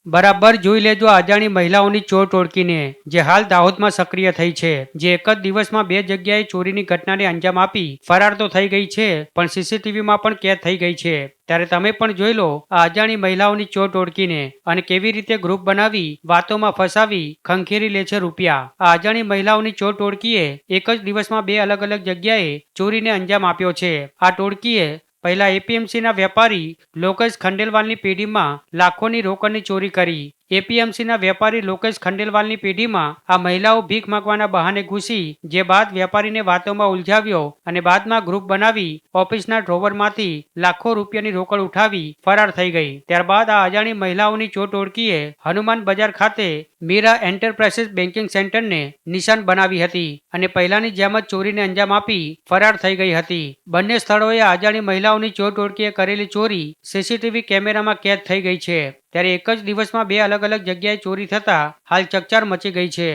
બરાબર જોઈ લેજો અજાણી મહિલાઓની ચોર ટોળકીને, જે હાલ દાહોદમાં સક્રિય થઈ છે, જે એક જ દિવસમાં બે જગ્યાએ ચોરીની ઘટનાને અંજામ આપી ફરાર તો થઈ ગઈ છે, પણ સીસીટીવીમાં પણ કેદ થઈ ગઈ છે. ત્યારે તમે પણ જોઈ લો આ અજાણી મહિલાઓની ચોર ટોળકીને અને કેવી રીતે ગ્રુપ બનાવી વાતોમાં ફસાવી ખંખેરી લે છે રૂપિયા. આ અજાણી મહિલાઓની ચોર ટોળકીએ એક જ દિવસમાં બે અલગ અલગ જગ્યાએ ચોરીને અંજામ આપ્યો છે. આ ટોળકીએ પહેલા એપીએમસીના વેપારી લોકેશ ખંડેલવાલની પેઢીમાં લાખોની રોકડની ચોરી કરી. એપીએમસીના વેપારી લોકેશ ખંડેલવાલની પેઢીમાં આ મહિલાઓ ભીખ માંગવાના બહાને ઘૂસી, જે બાદ વેપારીને વાતોમાં ઉલઝાવ્યો અને બાદમાં ગ્રુપ બનાવી ઓફિસના ડ્રોવરમાંથી લાખો રૂપિયાની રોકડ ઉઠાવી ફરાર થઈ ગઈ. ત્યારબાદ આ અજાણી મહિલાઓની ચોર ટોળકીએ હનુમાન બજાર ખાતે મીરા એન્ટરપ્રાઇઝિસ બેન્કિંગ સેન્ટરને નિશાન બનાવી હતી અને પહેલાની જેમ જ ચોરીને અંજામ આપી ફરાર થઈ ગઈ હતી. બંને સ્થળોએ આ અજાણી મહિલાઓની ચોર ટોળકીએ કરેલી ચોરી સીસીટીવી કેમેરામાં કેદ થઈ ગઈ છે. ત્યારે એક જ દિવસમાં બે અલગ અલગ જગ્યાએ ચોરી થતા હાલ ચકચાર મચી ગઈ છે.